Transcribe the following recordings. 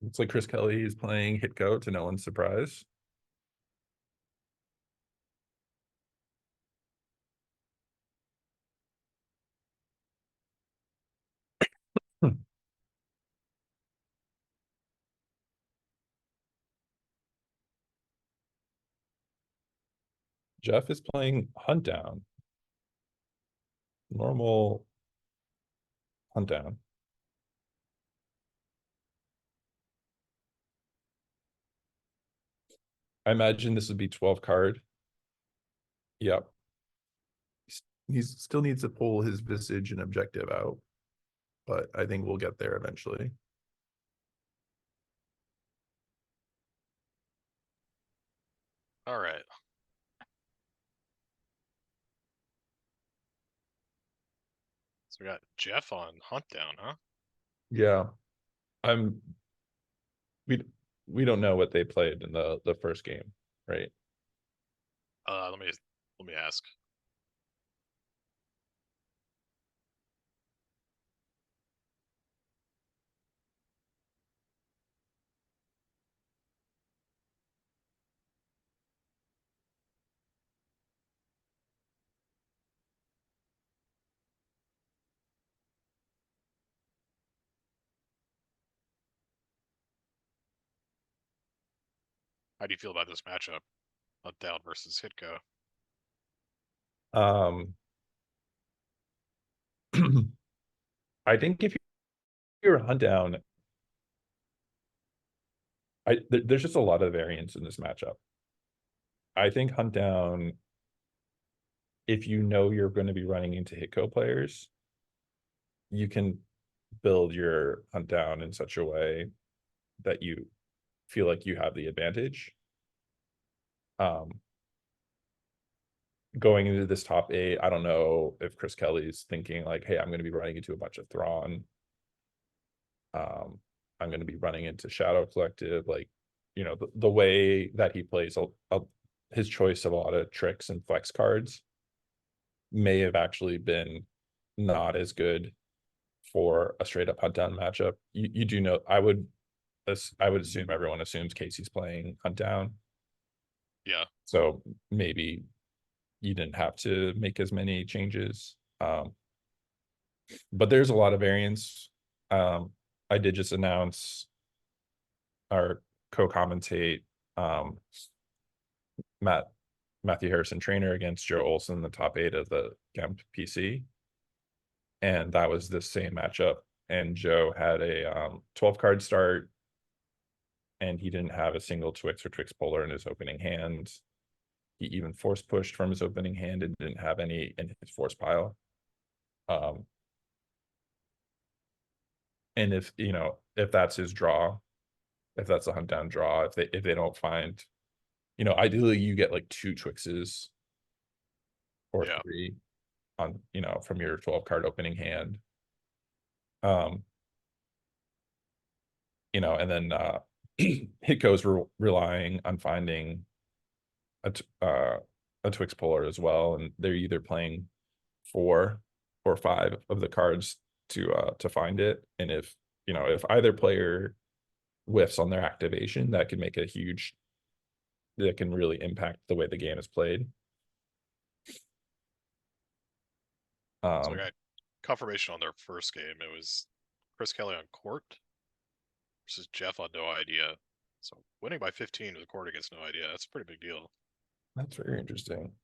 It's like Chris Kelly is playing HITCO to no one's surprise. Hmm. Jeff is playing Hunt Down. Normal Hunt Down. I imagine this would be 12 card. Yep. He still needs to pull his Visage and Objective out, but I think we'll get there eventually. All right. So we got Jeff on Hunt Down, huh? Yeah. I'm we we don't know what they played in the first game, right? Let me ask. How do you feel about this matchup? Hunt Down versus Hitco. Um I think if you're a Hunt Down, there's just a lot of variance in this matchup. I think Hunt Down, if you know you're going to be running into Hitco players, you can build your Hunt Down in such a way that you feel like you have the advantage. Um, Going into this top eight, I don't know if Chris Kelly's thinking like, hey, I'm going to be running into a bunch of Thrawn. I'm going to be running into Shadow Collective. Like, the way that he plays his choice of a lot of tricks and flex cards may have actually been not as good for a straight up Hunt Down matchup. You do know I would assume everyone assumes Casey's playing Hunt Down. Yeah. So maybe you didn't have to make as many changes. But there's a lot of variance. I did just announce our co-commentate Matt Matthew Harrison trainer against Joe Olson, the top eight of the GEMP PC. And that was the same matchup. And Joe had a 12 card start, and he didn't have a single Twix or Twix Polar in his opening hand. He even force pushed from his opening hand and didn't have any in his force pile. Um, and if that's his draw, if that's a Hunt Down draw, if they don't find, ideally you get like two Twixes or Yeah. three on, from your 12 card opening hand. Um, and then Hitco's relying on finding a Twix Polar as well, and they're either playing four or five of the cards to find it. And if either player whiffs on their activation, that can really impact the way the game is played. So we Um, got confirmation on their first game. It was Chris Kelly on court versus Jeff on No Idea. So winning by 15 with a court against No Idea, that's a pretty big deal. that's very interesting.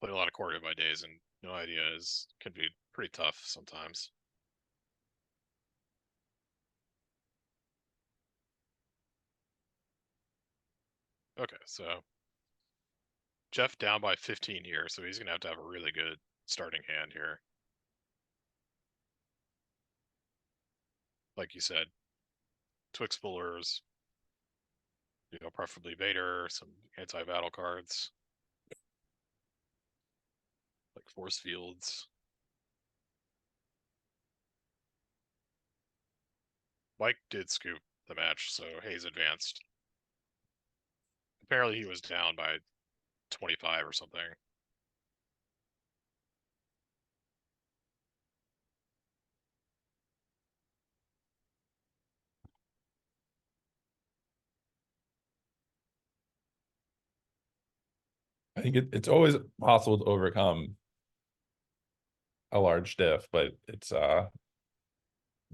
Played a lot of court in my days, and No Idea can be pretty tough sometimes. Okay, so Jeff down by 15 here, so he's gonna have to have a really good starting hand here. Like you said, Twix pullers, preferably Vader, some anti-battle cards like force fields. Mike did scoop the match, so Hayes advanced. Apparently he was down by 25 or something. I think it's always possible to overcome a large diff, but it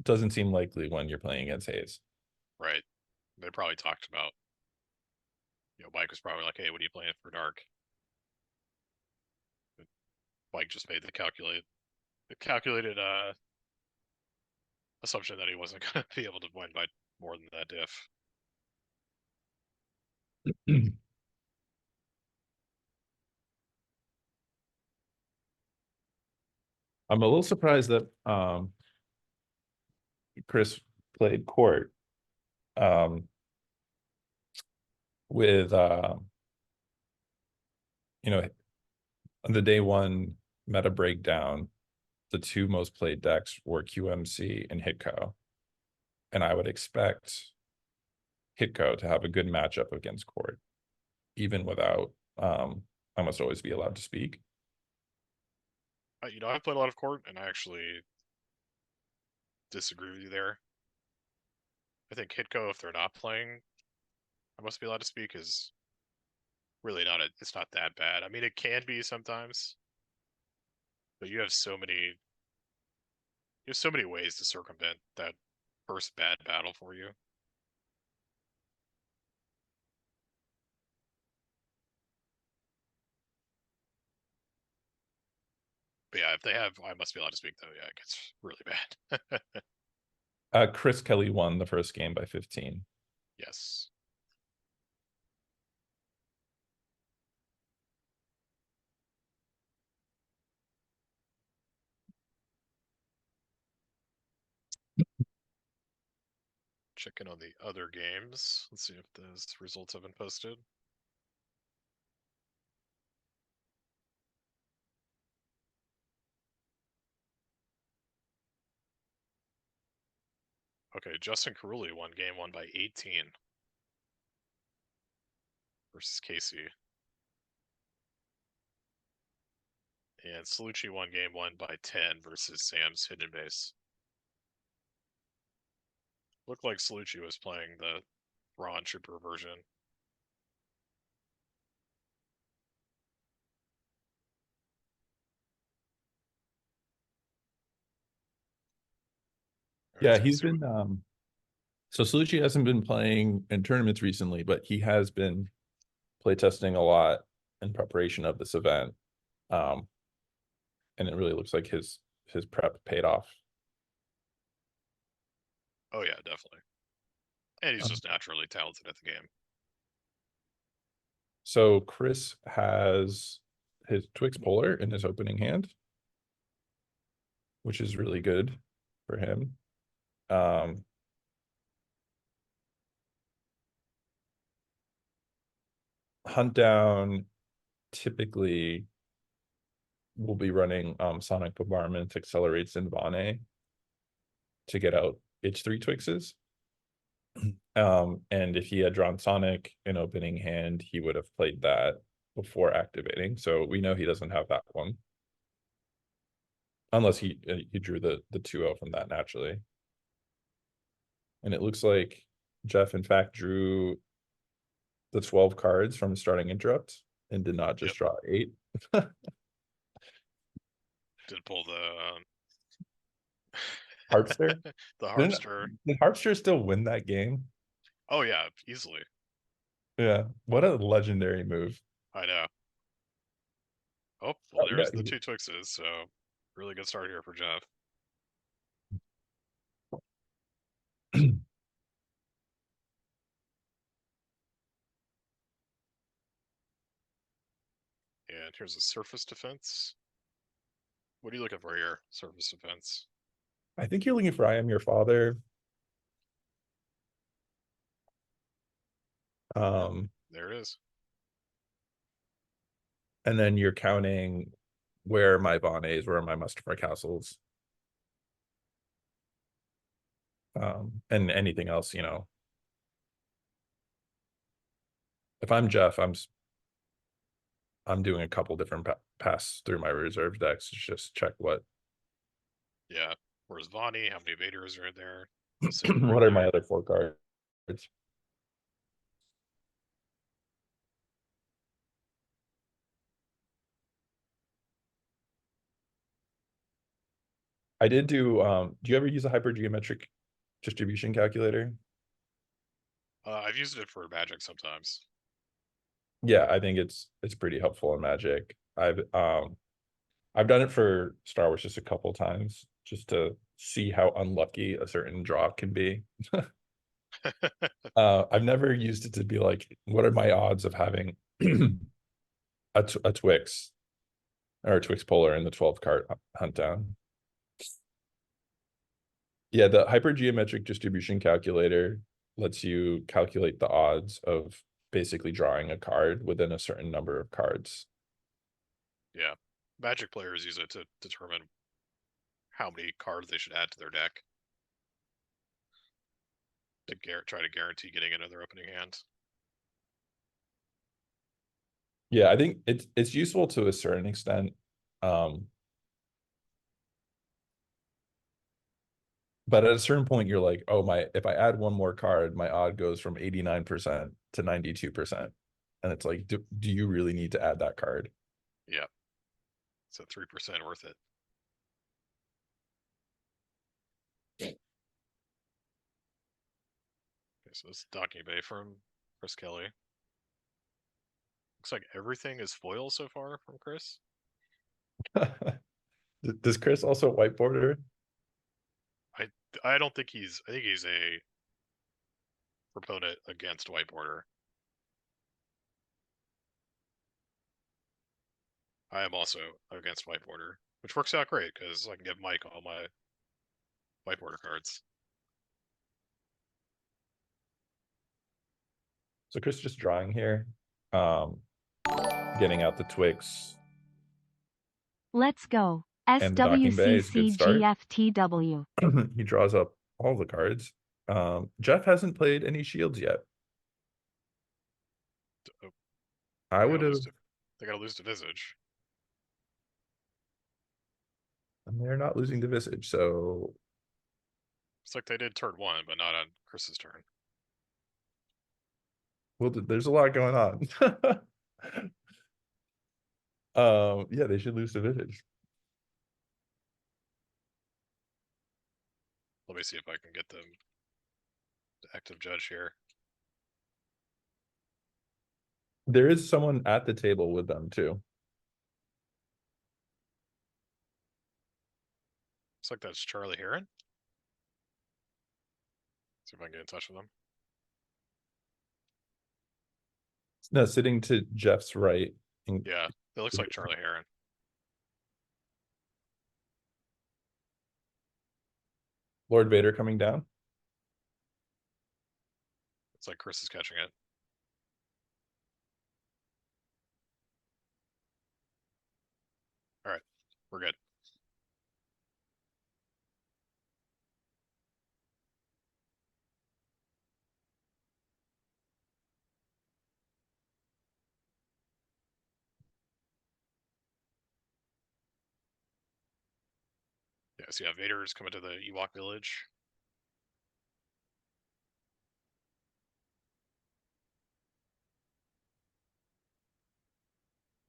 doesn't seem likely when you're playing against Hayes. Right. They probably talked about, Mike was probably like, hey, what are you playing for dark? Mike just made the calculated assumption that he wasn't going to be able to win by more than that diff. I'm a little surprised that Chris played court with you know, on the day one meta breakdown, the two most played decks were QMC and HITCO. And I would expect HITCO to have a good matchup against court, even without I must always be allowed to speak. I've played a lot of court, and I actually disagree with you there. I think HITCO, if they're not playing, I must be allowed to speak, is really it's not that bad. I mean, it can be sometimes, but you have so many ways to circumvent that first bad battle for you. But yeah, if they have I must be allowed to speak though, yeah, it gets really bad. Chris Kelly won the first game by 15. Yes. Checking on the other games. Let's see if those results have been posted. Okay, Justin Carulli won game 1 by 18 versus Casey. And Salucci won game 1 by 10 versus Sam's Hidden Base. Looked like Salucci was playing the Ron Trooper version. All right, Yeah, so we'll he's see what. been so Salucci hasn't been playing in tournaments recently, but he has been playtesting a lot in preparation of this event. And it really looks like his prep paid off. Oh yeah, definitely. And he's Um, just naturally talented at the game. so Chris has his Twix Polar in his opening hand, which is really good for him. Hunt Down typically will be running Sonic Bombardment, Accelerates, and Vane to get out H3 Twixes. And if he had drawn Sonic in opening hand, he would have played that before activating. So we know he doesn't have that one. Unless he drew the 2-0 from that naturally. And it looks like Jeff, in fact, drew the 12 cards from starting interrupt and did not just draw 8. Did pull the Harpster? the Harpster. Did Harpster still win that game? Oh yeah, easily. Yeah. What a legendary move. I know. Oh, well, Yeah. there's the 2 Twixes, so really good start here for Jeff. And here's a surface defense. What are you looking for here? Surface defense. I think you're looking for I Am Your Father. There it is. And then you're counting where are my Vanes, where are my Mustafar Castles. And anything else, if I'm Jeff, I'm doing a couple different pass through my reserve decks to just check what Yeah. Where's Vonnie? How many Vaders are in there? what are my other 4 cards. I did do you ever use a hypergeometric distribution calculator? I've used it for Magic sometimes. Yeah, I think it's pretty helpful in Magic. I've done it for Star Wars just a couple times just to see how unlucky a certain draw can be. I've never used it to be like, what are my odds of having a Twix or a Twix Polar in the 12 card hunt down? Yeah, the hypergeometric distribution calculator lets you calculate the odds of basically drawing a card within a certain number of cards. Yeah, Magic players use it to determine how many cards they should add to their deck to try to guarantee getting into their opening hand. Yeah, I think it's useful to a certain extent. But at a certain point, you're like, oh my, if I add one more card, my odd goes from 89% to 92%. And it's like, do you really need to add that card? Yeah, so 3% worth it. Okay, so this is Docking Bay from Chris Kelly. Looks like everything is foil so far from Chris. Does Chris also whiteboarder? I I don't think he's. I think he's a proponent against whiteboarder. I am also against whiteboarder, which works out great because I can give Mike all my whiteboarder cards. So Chris just drawing here, um, getting out the Twix Let's go. and the docking bay is a good start. SWCCGFTW. He draws up all the cards. Jeff hasn't played any shields yet. Oh, I would have, They gotta lose to Visage. and they're not losing to Visage, so It's like they did turn 1, but not on Chris's turn. well, there's a lot going on. Yeah, they should lose to Visage. Let me see if I can get them to active judge here. There is someone at the table with them too. Looks like that's Charlie Heron. See if I can get in touch with him. No, sitting to Jeff's right. Yeah, it looks like Charlie Heron. Lord Vader coming down. It's like Chris is catching it. All right, we're good. Yeah, so yeah, Vader's coming to the Ewok village.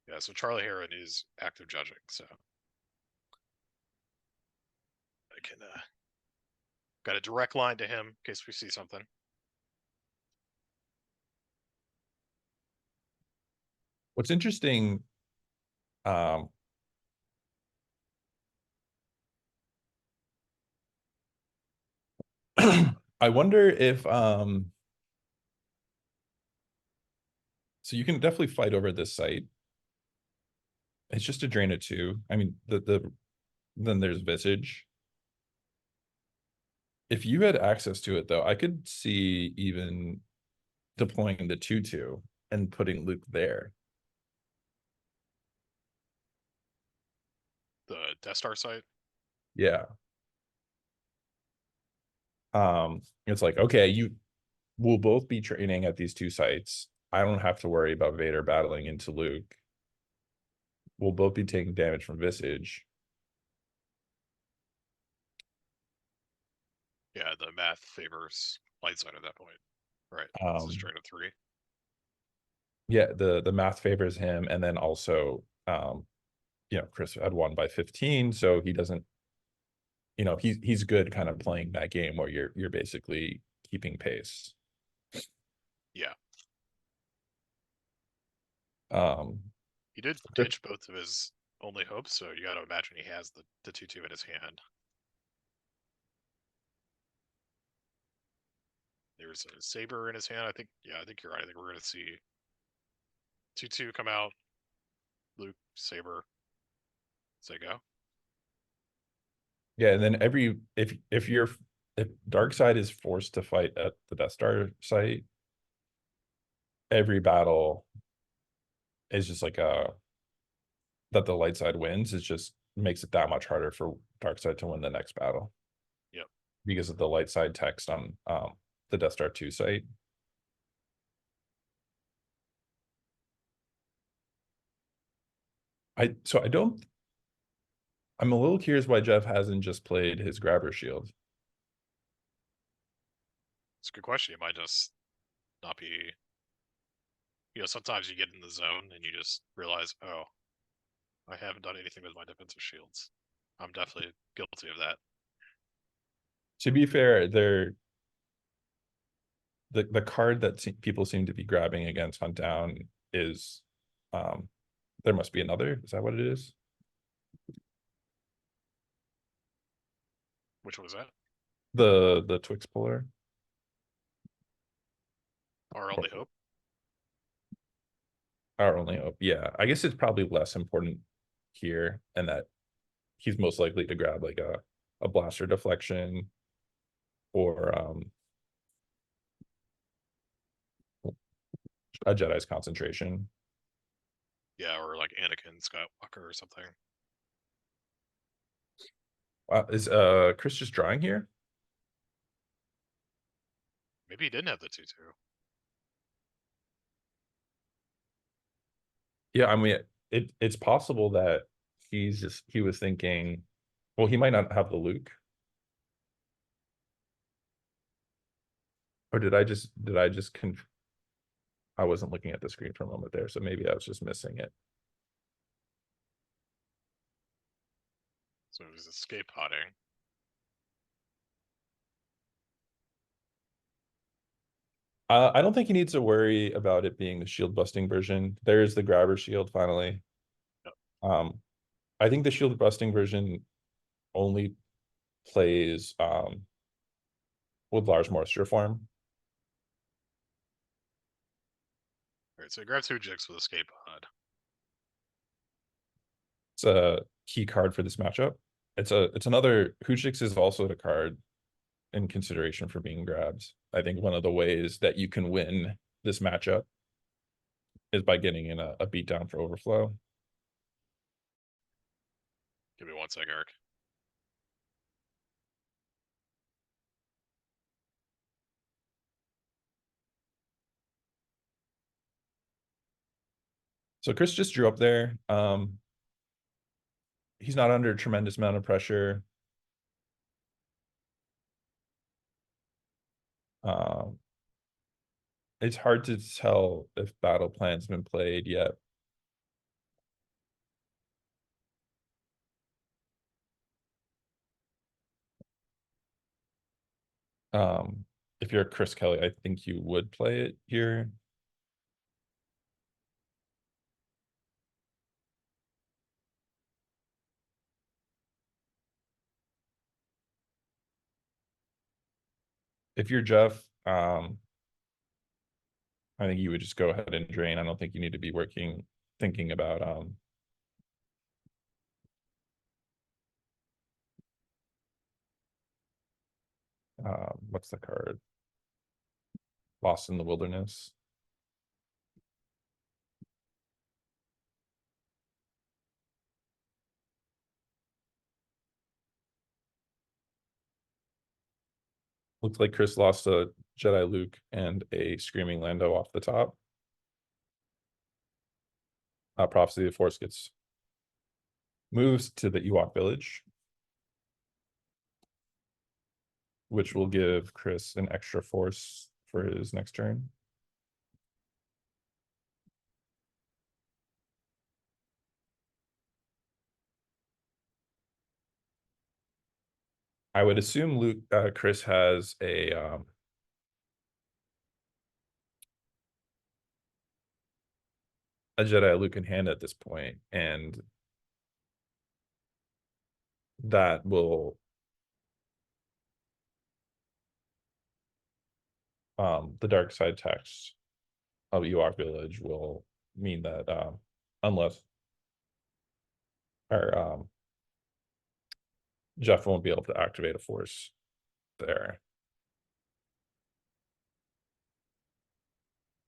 Yeah, so Charlie Heron is active judging, so I can got a direct line to him in case we see something. What's interesting, um, I wonder if so you can definitely fight over this site. It's just a drain of 2. I mean, then there's Visage. If you had access to it though, I could see even deploying the 2/2 and putting Luke there. The Death Star site. Yeah. It's like, okay, you will both be training at these 2 sites. I don't have to worry about Vader battling into Luke. We'll both be taking damage from Visage. Yeah, the math favors light side at that point. Right. This is drain of 3. Yeah, the math favors him, and then also Chris had won by 15, so he doesn't you know, he's good kind of playing that game where you're basically keeping pace. Yeah. Um, He did Chris- ditch both of his only hopes, so you gotta imagine he has the 2-2 in his hand. There's a saber in his hand. I think, yeah, I think you're right. I think we're gonna see 2-2 come out. Luke, saber. Say go. yeah, and then if Darkseid is forced to fight at the Death Star site, every battle is just like a that the light side wins. It just makes it that much harder for Darkseid to win the next battle. Yep. Because of the light side text on the Death Star 2 site. I'm a little curious why Jeff hasn't just played his grabber shield. It's a good question. It might just not be. You know, sometimes you get in the zone and you just realize, oh, I haven't done anything with my defensive shields. I'm definitely guilty of that. To be fair, the card that people seem to be grabbing against Hunt Down is there must be another. Is that what it is? Which one was that? The Twix puller. Our only hope. Our only hope. Yeah, I guess it's probably less important here, and that he's most likely to grab like a blaster deflection or a Jedi's concentration. Yeah, or like Anakin Skywalker or something. Is Chris just drawing here? Maybe he didn't have the 2-2. Yeah, I mean it's possible that he was thinking, well, he might not have the Luke. Or did I just I wasn't looking at the screen for a moment there, so maybe I was just missing it. So he was escape potting. I don't think he needs to worry about it being the shield busting version. There's the grabber shield finally. Yep. I think the shield busting version only plays with Lars Moisture form. Alright, so he grabs Hujix with escape pod. It's a key card for this matchup. It's another Hujix is also the card in consideration for being grabbed. I think one of the ways that you can win this matchup is by getting in a beatdown for overflow. Give me 1 sec, Eric. So Chris just drew up there. He's not under a tremendous amount of pressure. It's hard to tell if battle plan's been played yet. If you're Chris Kelly, I think you would play it here. If you're Jeff, I think you would just go ahead and drain. I don't think you need to be thinking about what's the card? Lost in the Wilderness. Looks like Chris lost a Jedi Luke and a Screaming Lando off the top. Prophecy of the Force gets moves to the Ewok village, which will give Chris an extra force for his next turn. I would assume Chris has a Jedi Luke in hand at this point, and that will the dark side text of Ewok Village will mean that unless or Jeff won't be able to activate a force there.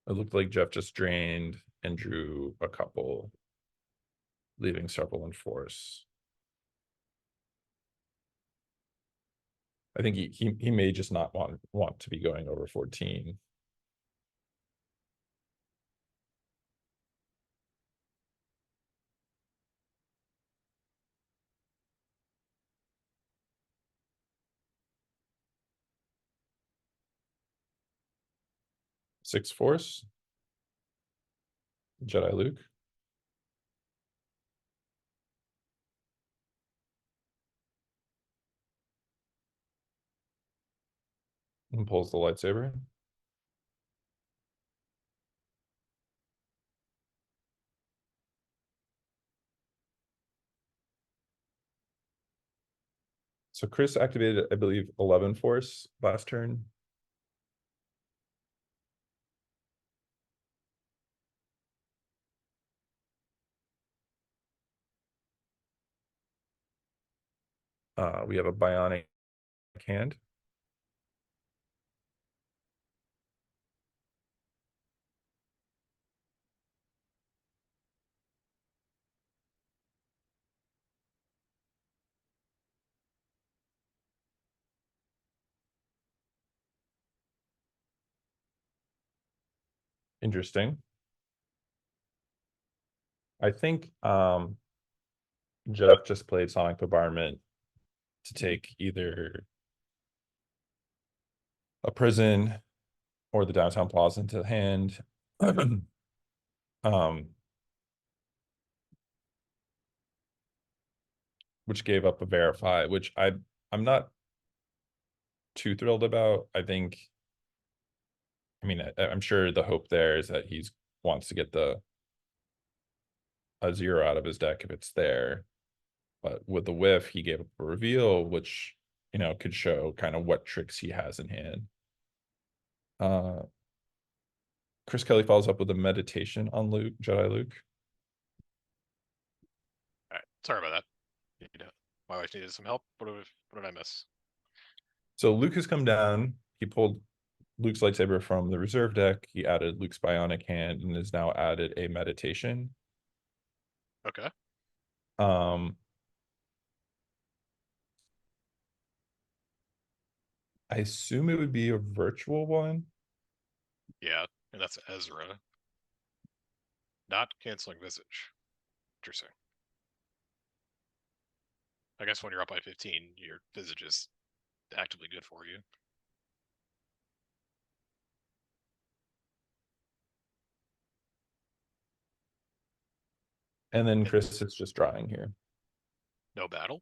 It looked like Jeff just drained and drew a couple, leaving several in force. I think he may just not want to be going over 14. Six force. Jedi Luke. And pulls the lightsaber. So Chris activated, I believe, 11 force last turn. We have a bionic hand. Interesting. I think Jeff just played Sonic Bombardment to take either a prison or the downtown plaza into hand. Which gave up a verify, which I'm not too thrilled about. I mean, I'm sure the hope there is that he's wants to get a 0 out of his deck if it's there. But with the whiff, he gave up a reveal, which, you know, could show kind of what tricks he has in hand. Chris Kelly follows up with a meditation on Luke, Jedi Luke. All right, sorry about that. My wife needed some help. What did I miss? So Luke has come down. He pulled Luke's lightsaber from the reserve deck. He added Luke's bionic hand and has now added a meditation. Okay. I assume it would be a virtual one. Yeah, and that's Ezra. Not canceling Visage. Interesting. I guess when you're up by 15, your Visage is actively good for you. And then Chris is just drawing here. No battle.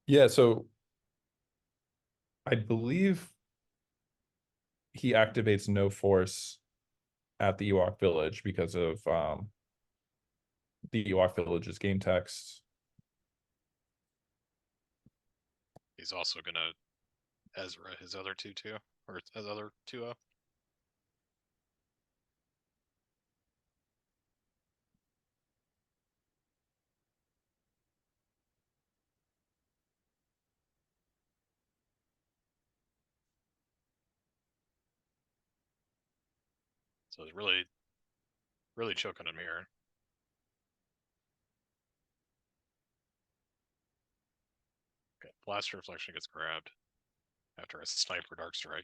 Yeah, so I believe he activates no force at the Ewok Village because of the Ewok Village's game text. He's also gonna Ezra his other 2/2 or his other 2/0. So it's really choking him here. Okay, Blaster Reflection gets grabbed after a Sniper Dark Strike.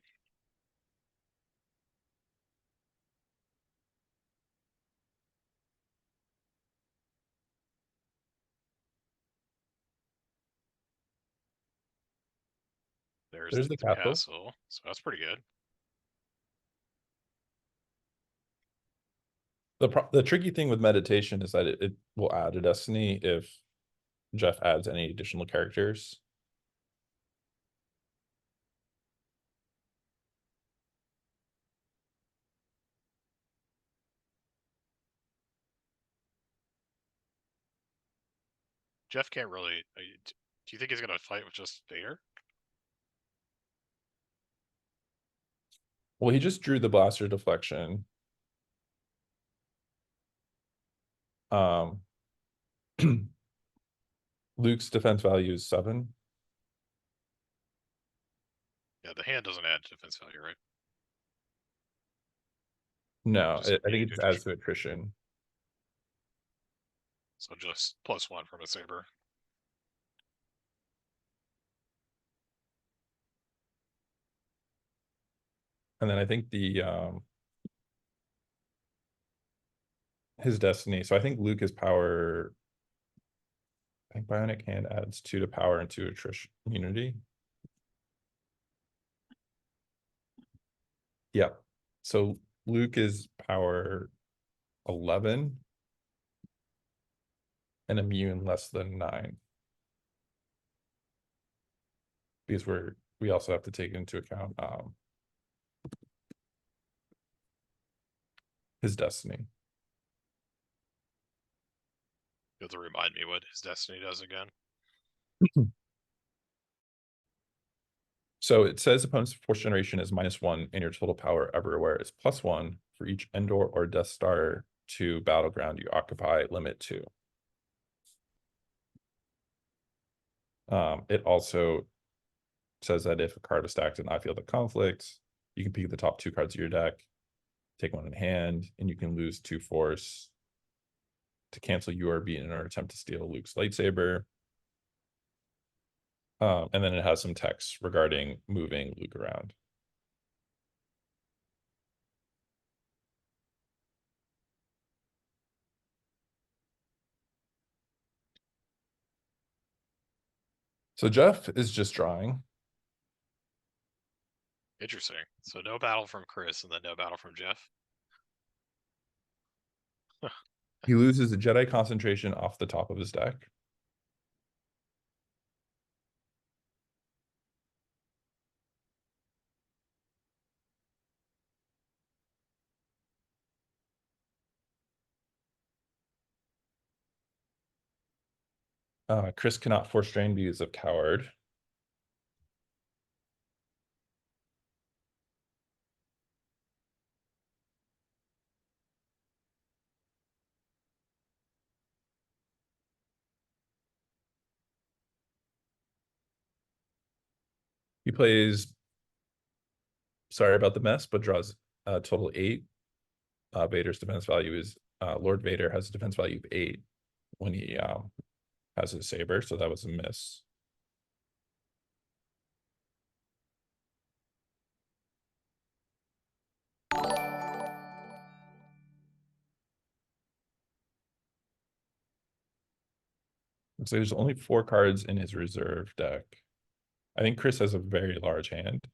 There's the the castle. so that's pretty good. The tricky thing with meditation is that it will add a destiny if Jeff adds any additional characters. Jeff can't really. Do you think he's gonna fight with just Vader? Well, he just drew the blaster deflection. Luke's defense value is 7. Yeah, the hand doesn't add defense value, right? No, Just I being think it just adds to attrition. So just +1 from a saber. And then I think the his destiny. So I think Luke is power. I think bionic hand adds 2 to power and 2 attrition immunity. Yep. So Luke is power 11 and immune less than 9. Because we also have to take into account his destiny. You have to remind me what his destiny does again. So it says opponent's force generation is -1 and your total power everywhere is +1 for each Endor or Death Star 2 battleground you occupy, limit 2. It also says that if a card is stacked in I Field of Conflict, you can pick the top 2 cards of your deck, take 1 in hand, and you can lose 2 force to cancel URB in our attempt to steal Luke's lightsaber. And then it has some text regarding moving Luke around. So Jeff is just drawing. Interesting. So no battle from Chris and then no battle from Jeff. He loses a Jedi concentration off the top of his deck. Chris cannot force drain because of coward. He plays, sorry about the mess, but draws a total 8. Vader's defense value is Lord Vader has a defense value of 8 when he has his saber, so that was a miss. So there's only 4 cards in his reserve deck. I think Chris has a very large hand.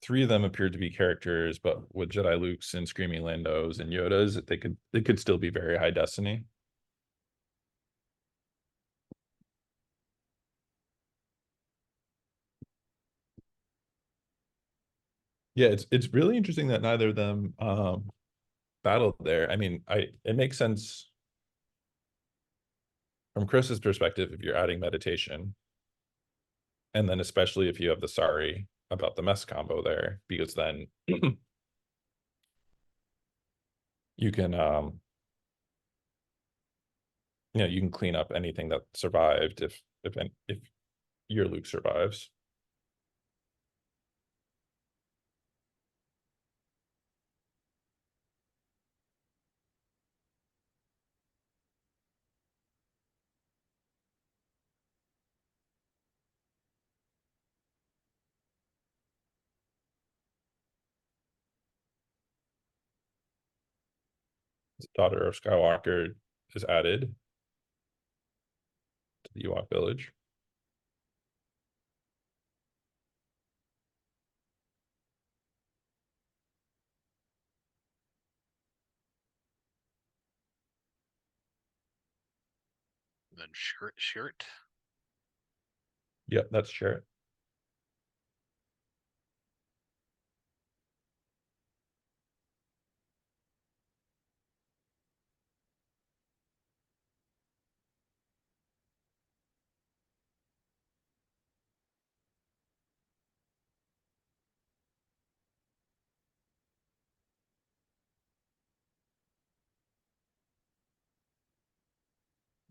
3 of them appeared to be characters, but with Jedi Lukes and Screaming Landos and Yodas, they could still be very high destiny. Yeah, it's really interesting that neither of them battled there. I mean, it makes sense from Chris's perspective if you're adding meditation. And then especially if you have the sorry about the mess combo there, because then you can you can clean up anything that survived if your Luke survives. Daughter of Skywalker is added to the Ewok village. And then shirt. Yep, that's sure.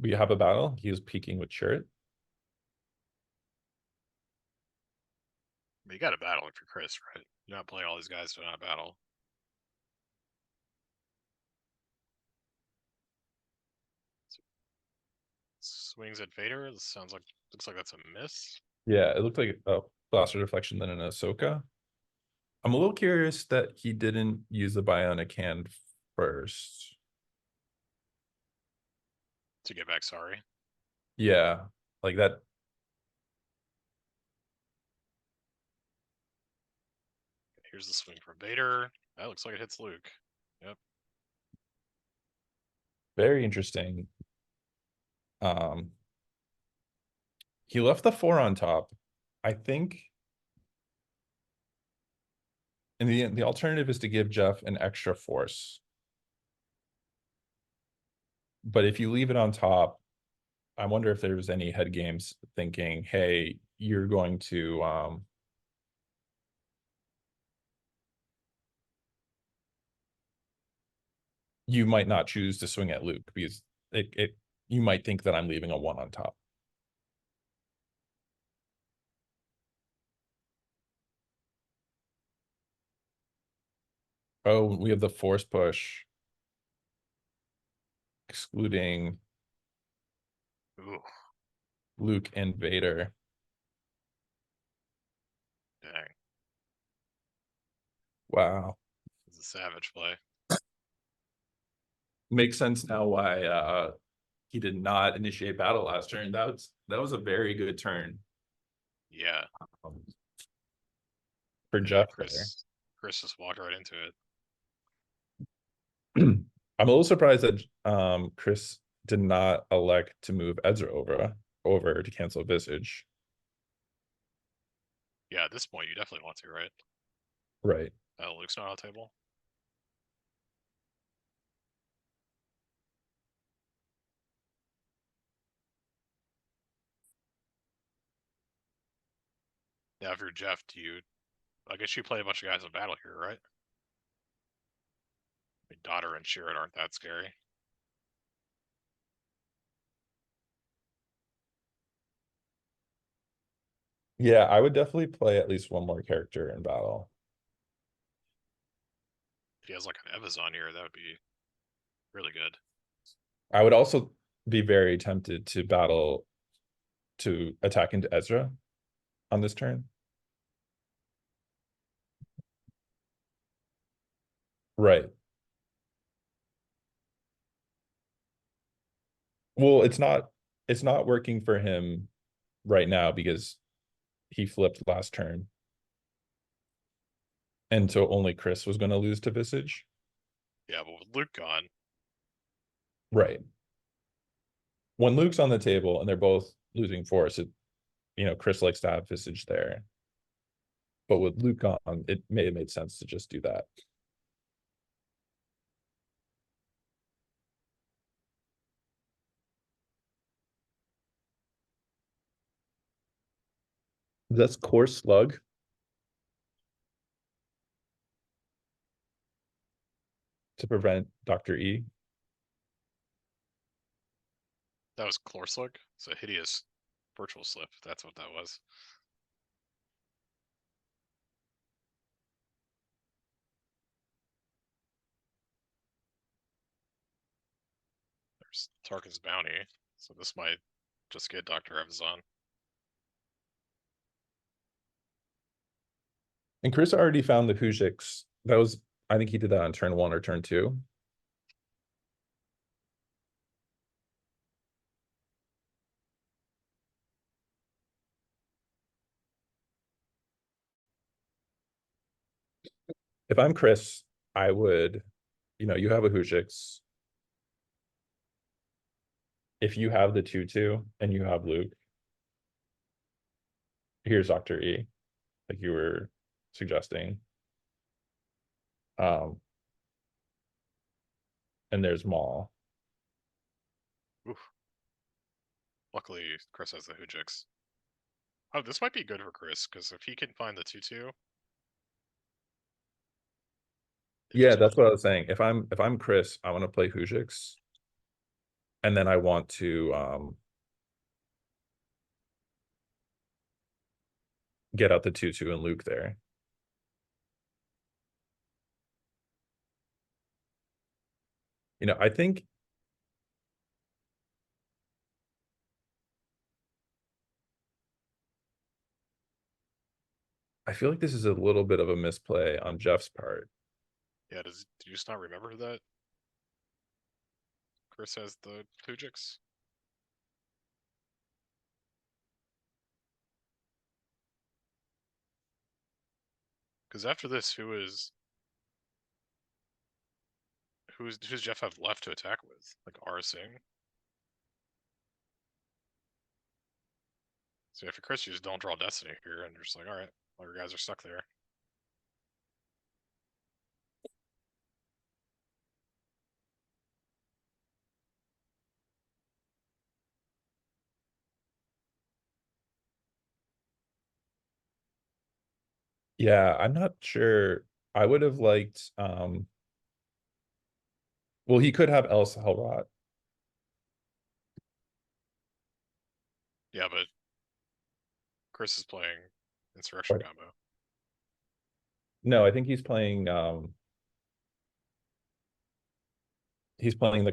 We have a battle. He was peaking with shirt. I mean, you got to battle if you're Chris, right? You're not playing all these guys to not battle. Swings at Vader. This sounds like looks like that's a miss. Yeah, it looked like a blaster deflection than an Ahsoka. I'm a little curious that he didn't use the bionic hand first. To get back, sorry. Yeah, like that. Here's the swing from Vader. That looks like it hits Luke. Yep. Very interesting. He left the 4 on top. I think. And the alternative is to give Jeff an extra force. But if you leave it on top, I wonder if there's any head games thinking, hey, you're going to you might not choose to swing at Luke because it you might think that I'm leaving a 1 on top. Oh, we have the force push. Excluding Ooh, Luke and Vader. dang. Wow. It's a savage play. Makes sense now why he did not initiate battle last turn. That was a very good turn. Yeah. um, for Yeah, Jeff there. Chris just walked right into it. I'm a little surprised that Chris did not elect to move Ezra over to cancel Visage. Yeah, at this point you definitely want to, right? Right. Luke's not on the table. Yeah, if you're Jeff, I guess you play a bunch of guys in battle here, right? I mean, Daughter and Sherrod aren't that scary. Yeah, I would definitely play at least one more character in battle. If he has like an Evazon here, that would be really good. I would also be very tempted to battle to attack into Ezra on this turn. Right. Well, it's not working for him right now because he flipped last turn. And so only Chris was going to lose to Visage. Yeah, but with Luke gone, Right. When Luke's on the table and they're both losing force, Chris likes to have Visage there. But with Luke on, it may have made sense to just do that. That's Core Slug. To prevent Dr. E. that was Clorslug. It's a hideous virtual slip. That's what that was. There's Tarkin's bounty, so this might just get Dr. Evazon. And Chris already found the Hujiks. I think he did that on turn 1 or turn 2. If I'm Chris, I would, you have a Hujiks. if you have the 2-2 and you have Luke, here's Dr. E, like you were suggesting. And there's Maul. Oof. Luckily, Chris has the Hujix. Oh, this might be good for Chris, because if he can find the 2-2. Yeah, that's what I was saying. If I'm Chris, I want to play Hujix. And then I want to get out the 2-2 and Luke there. You know, I think I feel like this is a little bit of a misplay on Jeff's part. Yeah, do you just not remember that? Chris has the Hujix? Because after this, who's Jeff have left to attack with? Like Arsing? So if you're Chris, you just don't draw Destiny here, and you're just like, alright, all your guys are stuck there. Yeah, I'm not sure. I would have liked well, he could have El Helrot. Yeah, but Chris is playing Insurrection Right. combo. No, I think he's playing the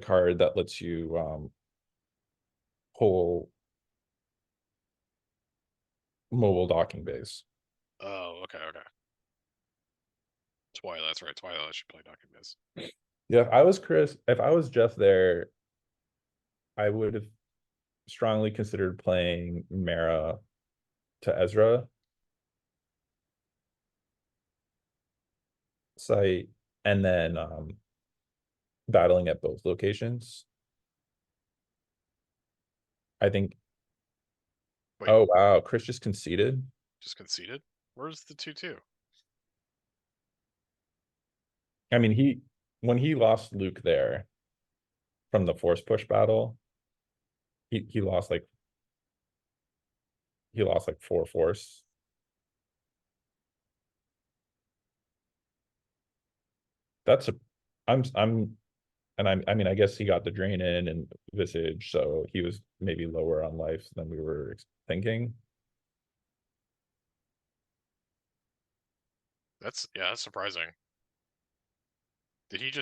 card that lets you pull mobile docking base. Oh, okay. Twilight, that's right. Twilight should play Docking Biz. Yeah, if I was Jeff there, I would have strongly considered playing Mara to Ezra site and then battling at both locations. I think. Wait. Oh wow, Chris just conceded. Just conceded? Where's the 2-2? I mean, when he lost Luke there from the force push battle, he lost like 4 force. That's a I'm and I mean I guess he got the drain in and visage, so he was maybe lower on life than we were thinking. That's surprising. Did he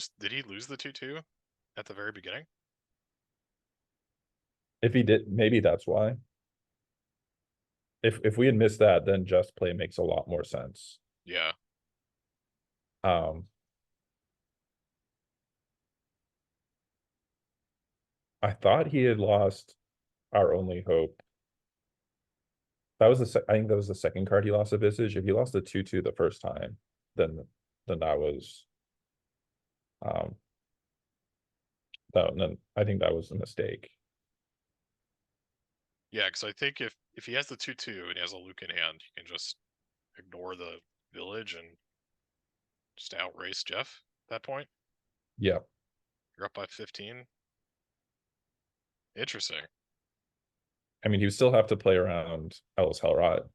lose the 2-2 at the very beginning? If he did, maybe that's why. If we had missed that, then just play makes a lot more sense. Yeah. I thought he had lost our only hope. That was I think that was the second card he lost a visage. If he lost the 2-2 the first time, then that was then I think that was a mistake. Yeah, because I think if he has the 2-2 and he has a Luke in hand, he can just ignore the village and just outrace Jeff at that point. Yeah. You're up by 15. Interesting. I mean, he would still have to play around Ellis Hellrot,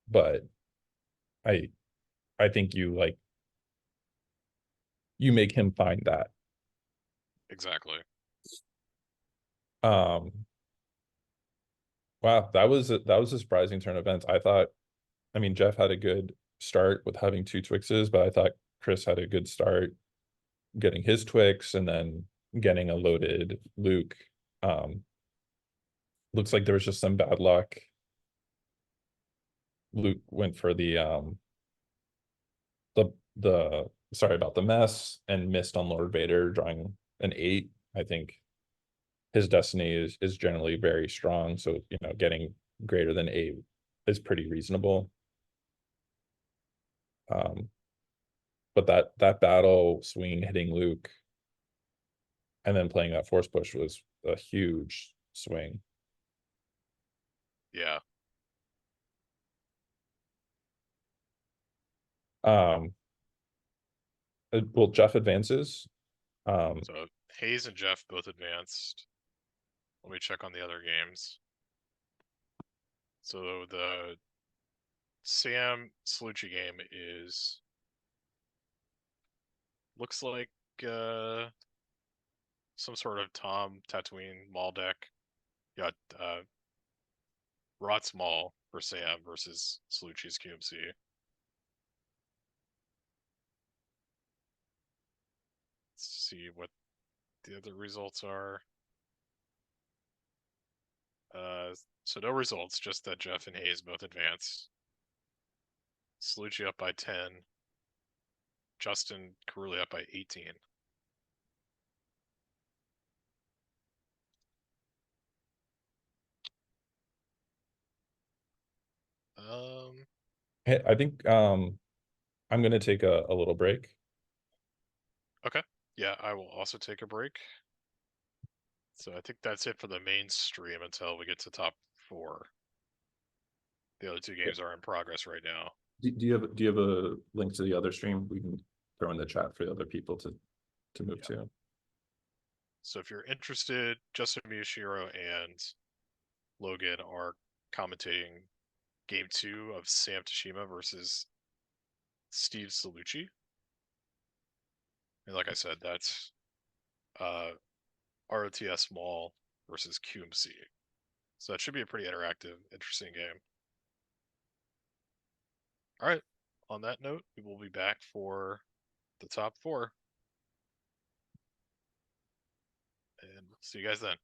but I think you make him find that. Exactly. Wow, that was a surprising turn of events. I mean, Jeff had a good start with having 2 Twixes, but I thought Chris had a good start getting his Twix and then getting a loaded Luke. Looks like there was just some bad luck. Luke went for the sorry about the mess and missed on Lord Vader, drawing an 8. I think his destiny is generally very strong, so you know, getting greater than 8 is pretty reasonable. But that battle swing hitting Luke, And then playing that force push was a huge swing. Yeah. Well, Jeff advances. So Hayes and Jeff both advanced. Let me check on the other games. So the Sam Salucci game is looks like some sort of Tom Tatooine mall deck. You got Rot's Mall for Sam versus Salucci's QMC. Let's see what the other results are. So no results, just that Jeff and Hayes both advance. Salucci up by 10. Justin Carulli up by 18. Hey, I think I'm gonna take a little break. Okay. Yeah, I will also take a break. So I think that's it for the main stream until we get to top 4. The other 2 games are in progress right now. Do you have a link to the other stream? We can throw in the chat for the other people to move to. So if you're interested, Justin Miyashiro and Logan are commentating game 2 of Sam Tashima versus Steve Salucci. And like I said, that's ROTS Mall versus QMC. So that should be a pretty interactive, interesting game. All right. On that note, we will be back for the top 4. And see you guys then.